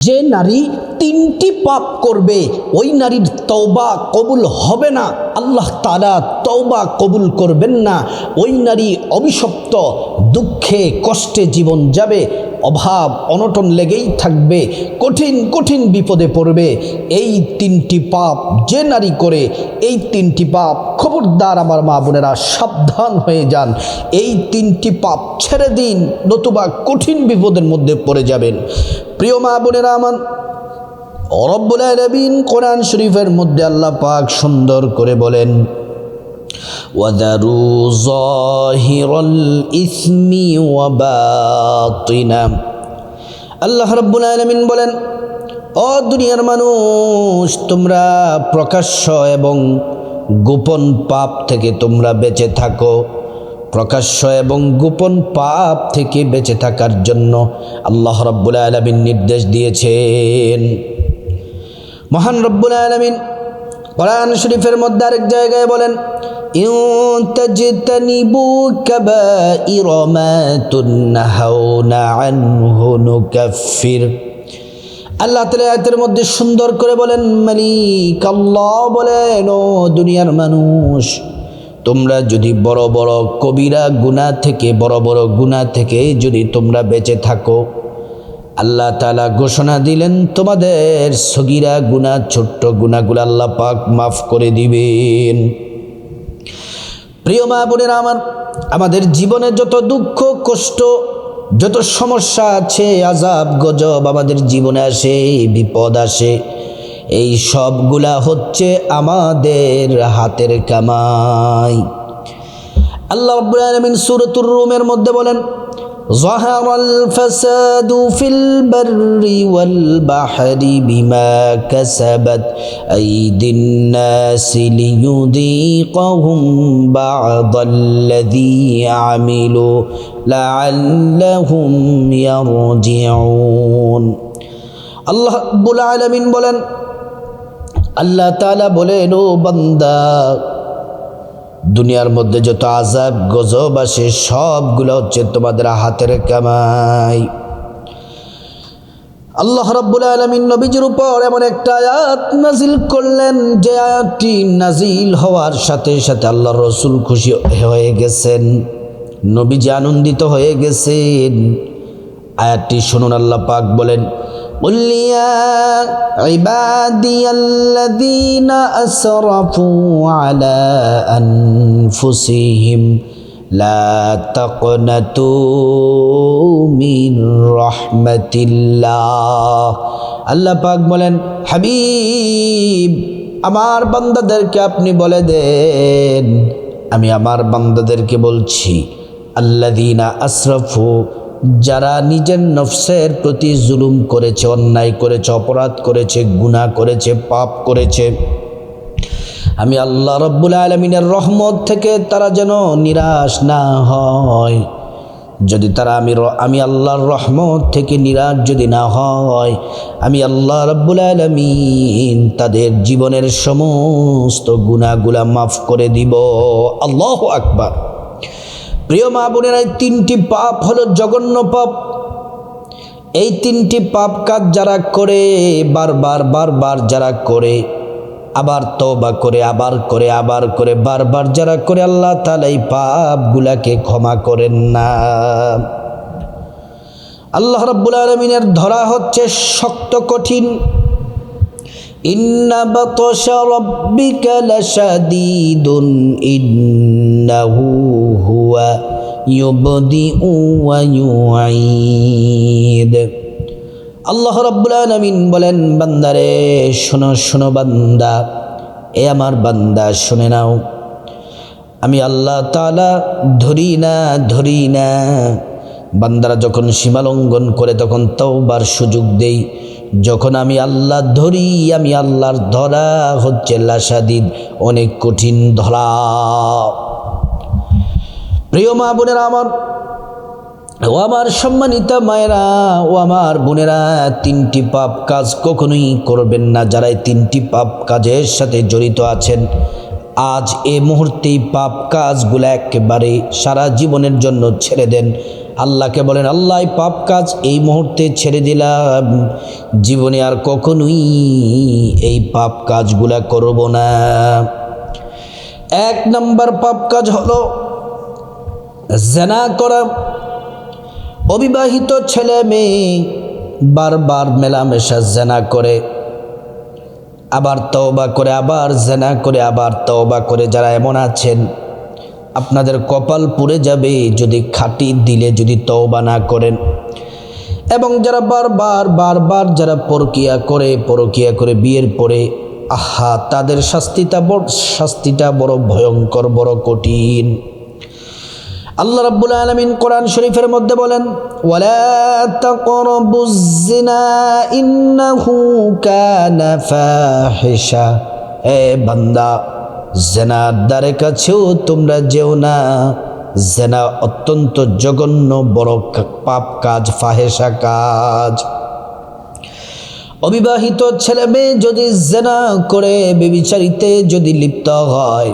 যে নারী তিনটি পাপ করবে ওই নারীর তওবা কবুল হবে না, আল্লাহ তাআলা তওবা কবুল করবেন না। ওই নারী অভিশপ্ত, দুঃখে কষ্টে জীবন যাবে, অভাব অনটন লেগেই থাকবে, কঠিন কঠিন বিপদে পড়বে। এই তিনটি পাপ যে নারী করে, এই তিনটি পাপ, খবরদার আমার মা বোনেরা সাবধান হয়ে যান। এই তিনটি পাপ ছেড়ে দিন, নতুবা কঠিন বিপদের মধ্যে পড়ে যাবেন। প্রিয় মা বোনেরা আমার, রব্বুল আলামিন কোরআন শরীফের মধ্যে আল্লাহ পাক সুন্দর করে বলেন, ওয়াদারু যাহিরাল ইসমি ওয়া বাতিনা। আল্লাহ রব্বুল আলামিন বলেন, ও দুনিয়ার মানুষ, তোমরা প্রকাশ্য এবং গোপন পাপ থেকে তোমরা বেঁচে থাকো। প্রকাশ্য এবং গোপন পাপ থেকে বেঁচে থাকার জন্য আল্লাহ রব্বুল আলামিন নির্দেশ দিয়েছেন। মহান রব্বুল আলামিন কোরআন শরীফের মধ্যে আরেক জায়গায় বলেন, ইন তাজতানিবু কাবাইরা মা তুনহাউনা আনহু নুকাফির। আল্লাহ তাআলা আয়াতের মধ্যে সুন্দর করে বলেন, মালিক আল্লাহ বলেন, ও দুনিয়ার মানুষ, তোমরা যদি বড় বড় কবিরা গুনাহ থেকে, বড় বড় গুনাহ থেকে যদি তোমরা বেঁচে থাকো, আল্লাহ তাআলা ঘোষণা দিলেন তোমাদের সগীরা গুনাহ, ছোট্ট গুনাহগুলো আল্লাহ পাক মাফ করে দিবেন। প্রিয় মা বোনেরা আমার, আমাদের জীবনে যত দুঃখ কষ্ট, যত সমস্যা আছে, আযাব গজব আমাদের জীবনে আসে, বিপদ আসে, এই সবগুলা হচ্ছে আমাদের হাতের কামাই। আল্লাহ রাব্বুল আলামিন সূরাতুর রুমের মধ্যে বলেন, যাহারাল ফাসাদু ফিল বাররি ওয়াল বাহরি বিমা কাসাবাত আইদিন নাসি লিয়ুযীকাহুম বা'দাল্লাযী আমিলু লাআল্লাহুম ইয়ারজিউন। আল্লাহ রাব্বুল আলামিন বলেন, আল্লাহ তাআলা বলেন, ও বান্দা, দুনিয়ার মধ্যে যত আযাব গজব আসে সবগুলো হচ্ছে তোমাদের হাতের কামাই। আল্লাহ রাব্বুল আলামিন নবীজির উপর এমন একটা আয়াত নাজিল করলেন, যে আয়াতটি নাজিল হওয়ার সাথে সাথে আল্লাহর রাসূল খুশি হয়ে গেছেন, নবীজি আনন্দিত হয়ে গেছেন। আয়াতটি শুনুন, আল্লাহ পাক বলেন, قل يا عبادي الذين أسرفوا على أنفسهم لا تقنطوا من رحمة الله। আল্লাহ পাক বলেন, হাবিব, আমার বান্দাদেরকে আপনি বলে দেন, আমি আমার বান্দাদেরকে বলছি, আল্লাযীনা আসরাফু, যারা নিজের নফসের প্রতি জুলুম করেছে, অন্যায় করেছে, অপরাধ করেছে, গুনাহ করেছে, পাপ করেছে, আমি আল্লাহ রাব্বুল আলামিনের রহমত থেকে তারা যেন নিরাশ না হয়। যদি তারা আমি আল্লাহর রহমত থেকে নিরাশ যদি না হয়, আমি আল্লাহ রাব্বুল আলামিন তাদের জীবনের সমস্ত গুনাহগুলা মাফ করে দিব। আল্লাহু আকবার। প্রিয় মা বোনেরা, তিনটি পাপ হলো জঘন্য পাপ। এই তিনটি পাপ কাজ যারা করে, বারবার বারবার যারা করে, আবার তওবা করে, আবার করে, আবার করে, বারবার যারা করে, আল্লাহ তাআলা এই পাপগুলাকে ক্ষমা করেন না। আল্লাহ রাব্বুল আলামিনের ধরা হচ্ছে শক্ত, কঠিন। ইন্না বাতশা রাব্বিকা লাশাদীদুন ইন্নাহু হুয়া ইউবদিউ ওয়া ইউঈদ। আল্লাহ রাব্বুল আলামিন বলেন, বান্দারে শোনো, শোনো বান্দা, এ আমার বান্দা শুনে নাও, আমি আল্লাহ তাআলা ধরি না। বান্দারা যখন সীমালঙ্ঘন করে তখন তওবার সুযোগ দেই। যখন আমি আল্লাহ ধরি, আমি আল্লাহর ধরা হচ্ছে লাশাদীদ, অনেক কঠিন ধরা। প্রিয় মা বোনেরা আমার, ও আমার সম্মানিতা মায়েরা, ও আমার বোনেরা, তিনটি পাপ কাজ কখনোই করবেন না। যারা এই তিনটি পাপ কাজের সাথে জড়িত আছেন, আজ এই মুহূর্তেই পাপ কাজগুলো একেবারে সারা জীবনের জন্য ছেড়ে দেন। আল্লাহকে বলেন, আল্লাহ এই পাপ কাজ এই মুহূর্তে ছেড়ে দিলাম, জীবনে আর কখনোই এই পাপ কাজগুলা করব না। 1 নম্বর পাপ কাজ হলো জিনা করা। অবিবাহিত ছেলে মেয়ে বারবার মেলামেশা জিনা করে, আবার তওবা করে, আবার জিনা করে, আবার তওবা করে। যারা এমন আছেন, আপনাদের কপাল পুড়ে যাবে যদি খাঁটি দিলে যদি তওবা না করেন। এবং যারা বারবার যারা পরকিয়া করে বিয়ের পরে, আহা, তাদের শাস্তিটা বড় ভয়ঙ্কর, বড় কঠিন। আল্লাহ রাব্বুল আলামিন কোরআন শরীফের মধ্যে বলেন, ওয়ালা তাকরাবুজ জিনা ইন্নাহু কানা ফাহিশা। এ বান্দা, জিনার দ্বারে কাছেও তোমরা যেও না, জিনা অত্যন্ত জঘন্য বড় পাপ কাজ, ফাহেশা কাজ। অবিবাহিত ছেলে মেয়ে যদি জিনা করে, ব্যভিচারিতে যদি লিপ্ত হয়,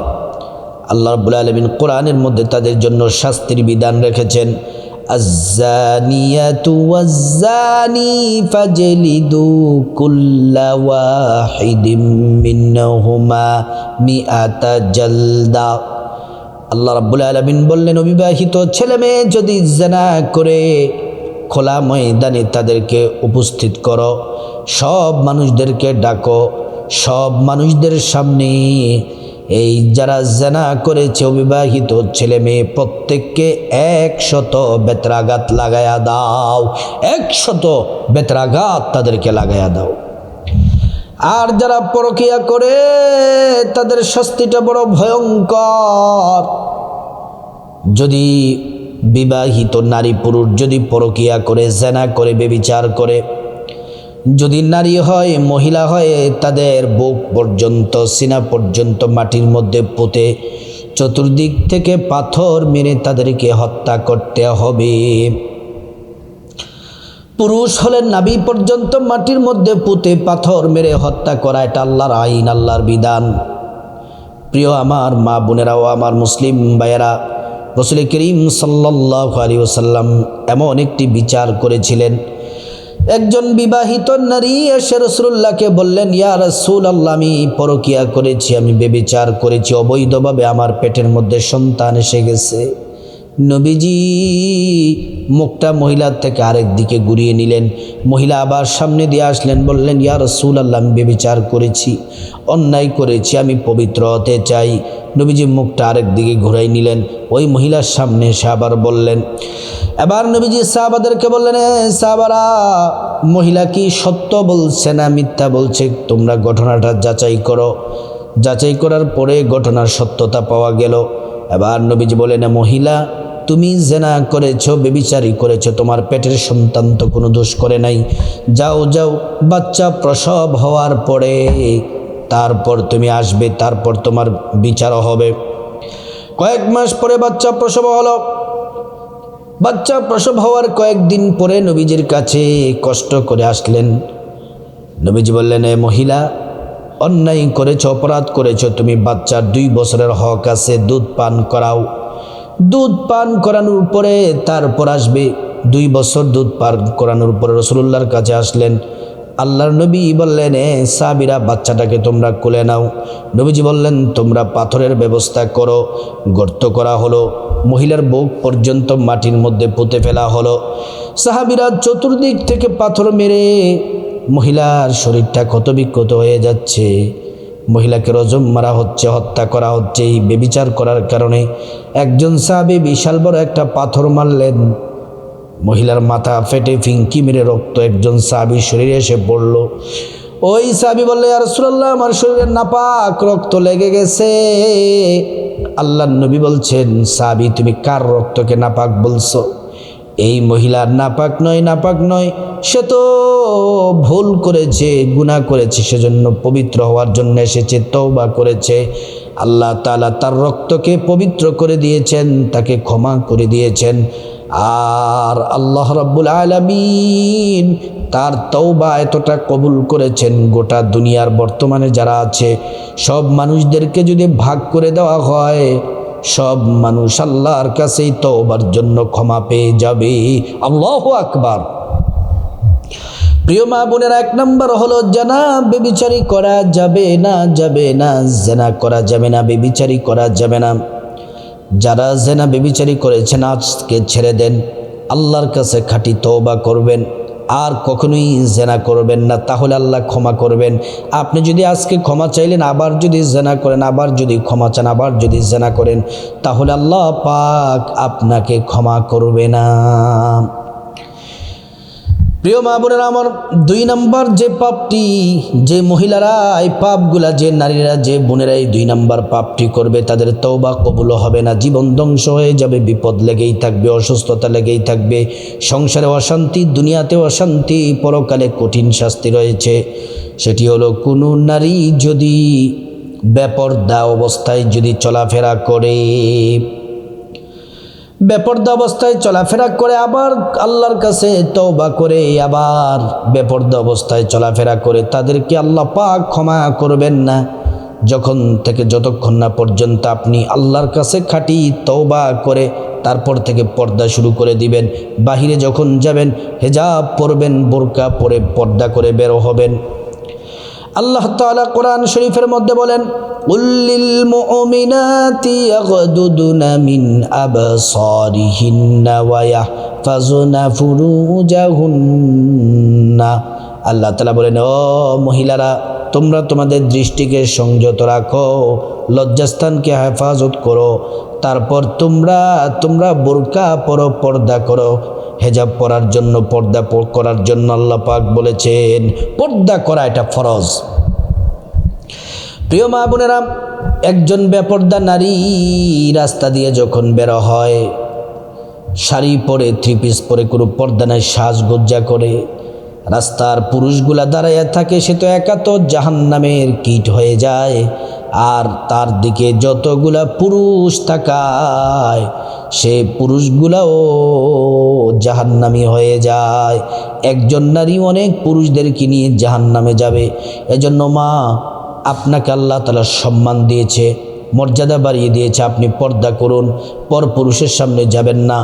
আল্লাহ রাব্বুল আলামিন কোরআনের মধ্যে তাদের জন্য শাস্তির বিধান রেখেছেন। আয-যানিয়াতু ওয়াজ-যানি ফাজলিদু কুল্লা ওয়াহিদিম মিনহুমা মিআতা জালদা। আল্লাহ রাব্বুল আলামিন বললেন, অবিবাহিত ছেলে মেয়ে যদি জিনা করে, খোলা ময়দানে তাদেরকে উপস্থিত করো, সব মানুষদেরকে ডাকো, সব মানুষদের সামনে এই যারা জিনা করেছে অবিবাহিত ছেলে মেয়ে প্রত্যেককে 100 বেত্রাঘাত লাগায়া দাও, 100 বেত্রাঘাত তাদেরকে লাগায়া দাও। আর যারা পরকিয়া করে তাদের শাস্তিটা বড় ভয়ঙ্কর। যদি বিবাহিত নারী পুরুষ যদি পরকিয়া করে, জিনা করে, ব্যভিচার করে, যদি নারী হয়, মহিলা হয়, তাদের বুক পর্যন্ত, সিনা পর্যন্ত মাটির মধ্যে পুঁতে চতুর্দিক থেকে পাথর মেরে তাদেরকে হত্যা করতে হবে। পুরুষ হলে নাভি পর্যন্ত মাটির মধ্যে পুঁতে পাথর মেরে হত্যা করা, এটা আল্লাহর আইন, আল্লাহর বিধান। প্রিয় আমার মা বোনেরাও, আমার মুসলিম ভাইয়েরা, রাসূল করিম সাল্লাল্লাহু আলাইহি ওয়াসাল্লাম এমন একটি বিচার করেছিলেন। একজন বিবাহিত নারী এসে রাসূলুল্লাহকে বললেন, ইয়া রাসূলুল্লাহ, আমি পরকিয়া করেছি, আমি ব্যভিচার করেছি, অবৈধভাবে আমার পেটের মধ্যে সন্তান এসে গেছে। নবীজি মুখটা মহিলার থেকে আরেক দিকে ঘুরিয়ে নিলেন। মহিলা আবার সামনে দিয়ে আসলেন, বললেন, ইয়া রাসূলুল্লাহ, আমি ব্যভিচার করেছি, অন্যায় করেছি, আমি পবিত্র হতে চাই। নবীজি মুখটা আরেক দিকে ঘুরাই নিলেন। ওই মহিলার সামনে এসে আবার বললেন। এবার নবীজি সাহাবাদেরকে বললেন, সাহাবারা, মহিলা কি সত্য বলছে না মিথ্যা বলছে, তোমরা ঘটনাটা যাচাই করো। যাচাই করার পরে ঘটনার সত্যতা পাওয়া গেল। এবার নবীজি বলেন, মহিলা, তুমি জিনা করেছো, ব্যভিচারী করেছো, তোমার পেটের সন্তান তো কোনো দোষ করে নাই। যাও যাও, বাচ্চা প্রসব হওয়ার পরে তারপর তুমি আসবে, তারপর তোমার বিচার হবে। কয়েক মাস পরে বাচ্চা প্রসব হলো। বাচ্চা প্রসব হওয়ার কয়েকদিন পরে নবীজির কাছে কষ্ট করে আসলেন। নবীজি বললেন, এ মহিলা, অন্যায় করেছো, অপরাধ করেছো, তুমি বাচ্চার 2 বছরের হক আছে, দুধ পান করাও। দুধ পান করানোর পরে তারপর আসবে। 2 বছর দুধ পান করানোর পরে রাসূলুল্লাহর কাছে আসলেন। আল্লাহর নবী বললেন, সাহাবীরা, বাচ্চাটাকে তোমরা কোলে নাও। নবীজি বললেন, তোমরা পাথরের ব্যবস্থা করো। গর্ত করা হলো, মহিলার বুক পর্যন্ত মাটির মধ্যে পুঁতে ফেলা হলো। সাহাবীরা চতুর্দিক থেকে পাথর মেরে মহিলার শরীরটা ক্ষতবিক্ষত হয়ে যাচ্ছে। মহিলাকে রজম মারা হচ্ছে, হত্যা করা হচ্ছে। এই ব্যভিচার করার কারণে একজন সাহাবী বিশাল বড় একটা পাথর মারলেন। মহিলার মাথা ফেটে ফিঙ্কি মেরে রক্ত একজন সাহাবীর শরীরে এসে পড়ল। ওই সাহাবী বললেন, ইয়া রাসূলুল্লাহ, আমার শরীরে নাপাক রক্ত লেগে গেছে। আল্লাহর নবী বলছেন, সাহাবী, তুমি কার রক্তকে নাপাক বলছো? এই মহিলার নাপাক নয়, সে তো ভুল করেছে, গুনাহ করেছে, সেজন্য পবিত্র হওয়ার জন্য এসেছে, তওবা করেছে। আল্লাহ তাআলা তার রক্তকে পবিত্র করে দিয়েছেন, তাকে ক্ষমা করে দিয়েছেন। আর আল্লাহ রাব্বুল আলামিন তার তওবা এতটা কবুল করেছেন, গোটা দুনিয়ার বর্তমানে যারা আছে সব মানুষদেরকে যদি ভাগ করে দেওয়া হয়, সব মানুষ আল্লাহর কাছেই তওবার জন্য ক্ষমা পেয়ে যাবে। আল্লাহু আকবার। প্রিয় মা বোনেরা, 1 নম্বর হলো জানা বেবিচারি করা যাবে না, জেনা করা যাবে না, বেবিচারি করা যাবে না। যারা জেনা বেবিচারি করেছেন আজকে ছেড়ে দেন, আল্লাহর কাছে খাঁটি তওবা করবেন, আর কখনোই জেনা করবেন না, তাহলে আল্লাহ ক্ষমা করবেন। আপনি যদি আজকে ক্ষমা চাইলেন, আবার যদি জেনা করেন, আবার যদি ক্ষমা চান, আবার যদি জেনা করেন, তাহলে আল্লাহ পাক আপনাকে ক্ষমা করবে না। প্রিয় মা বোনেরা আমার, 2 নম্বর যে পাপটি, যে মহিলারা এই পাপগুলা, যে নারীরা, যে বোনেরা এই 2 নম্বর পাপটি করবে, তাদের তওবা কবুল হবে না, জীবন ধ্বংস হয়ে যাবে, বিপদ লেগেই থাকবে, অসুস্থতা লেগেই থাকবে, সংসারে অশান্তি, দুনিয়াতেও অশান্তি, পরকালে কঠিন শাস্তি রয়েছে। সেটি হলো কোনো নারী যদি বেপরদা অবস্থায় যদি চলাফেরা করে, বেপরদা অবস্থায় চলাফেরা করে, আবার আল্লাহর কাছে তওবা করে, আবার বেপরদা অবস্থায় চলাফেরা করে, তাদেরকে আল্লাহ পাক ক্ষমা করবেন না যতক্ষণ না পর্যন্ত আপনি আল্লাহর কাছে খাঁটি তওবা করে তারপর থেকে পর্দা শুরু করে দিবেন। বাহিরে যখন যাবেন হিজাব পরবেন, বোরকা পরে পর্দা করে বের হবেন। আল্লাহ তাআলা কোরআন শরীফের মধ্যে বলেন, কুল্লিল মুমিনাতি ইয়াগদুদুনা মিন আবসারিহিন্না ওয়া ইয়াহফাজুনা ফুরুজাহুন্না। আল্লাহ তাআলা বলেন, ও মহিলারা, তোমরা তোমাদের দৃষ্টিকে সংযত রাখো, লজ্জাস্থানকে হেফাজত করো, তারপর তোমরা বোরকা পরো, পর্দা করো। হেজাব পরার জন্য, পর্দা করার জন্য আল্লাহ পাক বলেছেন, পর্দা করা এটা ফরজ। প্রিয় মা বোনেরা, একজন বেপর্দা নারী রাস্তা দিয়ে যখন বের হয়, শাড়ি পরে, 3 পিস পরে, কোনো পর্দা নাই, সাজগোজ্জা করে রাস্তার পুরুষগুলা দাঁড়াইয়া থাকে, সে তো একা তো জাহান্নামের কীট হয়ে যায়। আর তার দিকে যতগুলা পুরুষ তাকায়, সে পুরুষগুলাও জাহান্নামী হয়ে যায়। একজন নারী অনেক পুরুষদেরকে নিয়ে জাহান্নামে যাবে। এজন্য মা, আপনাকে আল্লাহ তাআলা সম্মান দিয়েছে, মর্যাদা বাড়িয়ে দিয়েছে, আপনি পর্দা করুন, পর পুরুষের সামনে যাবেন না।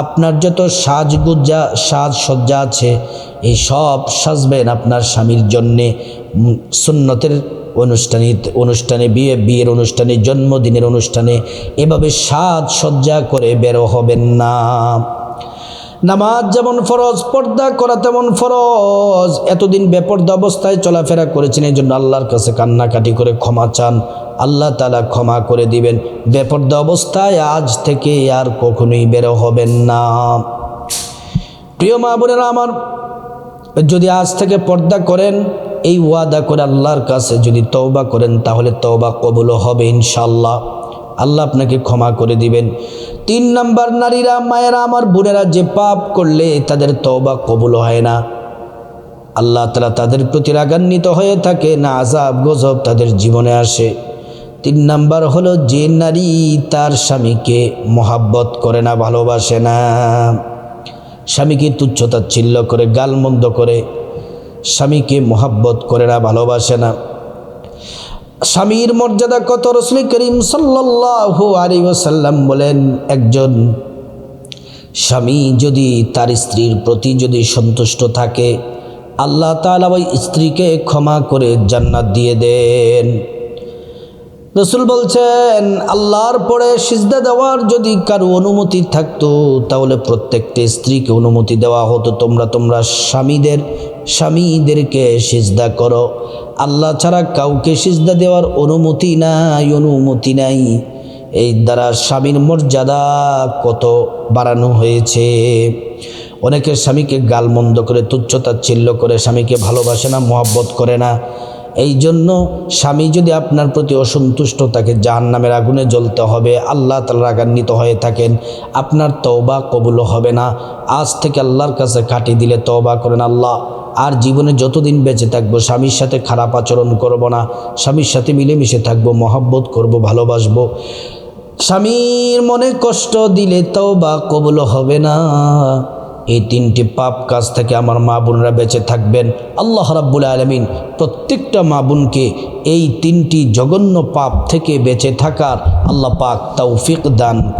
আপনার যত সাজসজ্জা আছে, এই সব সাজবেন আপনার স্বামীর জন্যে। সুন্নতের অনুষ্ঠানে, বিয়ের অনুষ্ঠানে, জন্মদিনের অনুষ্ঠানে এভাবে সাজসজ্জা করে বের হবেন না। নামাজ যেমন ফরজ, পর্দা করা তেমন ফরজ। এতদিন বেপর্দা অবস্থায় চলাফেরা করেছেন, এই জন্য আল্লাহর কাছে কান্নাকাটি করে ক্ষমা চান, আল্লাহ তাআলা ক্ষমা করে দিবেন। বেপর্দা অবস্থায় আজ থেকে আর কখনোই বের হবেন না। প্রিয় মা বোনেরা আমার, যদি আজ থেকে পর্দা করেন, এই ওয়াদা করে আল্লাহর কাছে যদি তওবা করেন, তাহলে তওবা কবুল হবে ইনশাআল্লাহ, আল্লাহ আপনাকে ক্ষমা করে দিবেন। 3 নম্বর, নারীরা, মায়েরা আমার, বোনেরা, যে পাপ করলে তাদের তওবা কবুল হয় না, আল্লাহ তাআলা তাদের প্রতি রাগান্বিত হয়ে থাকে, না আযাব গজব তাদের জীবনে আসে। 3 নম্বর হলো যে নারী তার স্বামীকে মহাব্বত করে না, ভালোবাসে না, স্বামীকে তুচ্ছ-তাচ্ছিল্য করে, গালমন্দ করে, স্বামীকে মহাব্বত করে না, ভালোবাসে না। স্বামীর মর্যাদা কত, রাসূল করিম সাল্লাল্লাহু আলাইহি ওয়াসাল্লাম বলেন, একজন স্বামী যদি তার স্ত্রীর প্রতি যদি সন্তুষ্ট থাকে, আল্লাহ তাআলা ওই স্ত্রীকে ক্ষমা করে জান্নাত দিয়ে দেন। রাসূল বলছেন, আল্লাহর পরে সিজদা দেওয়ার যদি কারো অনুমতি থাকতো, তাহলে প্রত্যেকটা স্ত্রীকে অনুমতি দেওয়া হতো, তোমরা স্বামীদেরকে সিজদা করো। আল্লাহ ছাড়া কাউকে সিজদা দেওয়ার অনুমতি নাই। এই দ্বারা স্বামীর মর্যাদা কত বাড়ানো হয়েছে। অনেকের স্বামীকে গালমন্দ করে, তুচ্ছ-তাচ্ছিল্য করে, স্বামীকে ভালোবাসে না, মহব্বত করে না। এই জন্য স্বামী যদি আপনার প্রতি অসন্তুষ্ট থাকে, জাহান্নামের আগুনে জ্বলতে হবে। আল্লাহ তাআলা রাগান্বিত হয়ে থাকেন, আপনার তওবা কবুল হবে না। আজ থেকে আল্লাহর কাছে কাটি দিলে তওবা করেন, আল্লাহ আর জীবনে যতদিন বেঁচে থাকবো স্বামীর সাথে খারাপ আচরণ করব না, স্বামীর সাথে মিলেমিশে থাকবো, মহব্বত করব, ভালোবাসবো। স্বামীর মনে কষ্ট দিলে তওবা কবুল হবে না। এই তিনটি পাপ কাজ থেকে আমার মা বোনরা বেঁচে থাকবেন। আল্লাহ রাব্বুল আলামিন প্রত্যেকটা মা বোনকে এই তিনটি জঘন্য পাপ থেকে বেঁচে থাকার আল্লাহ পাক তৌফিক দান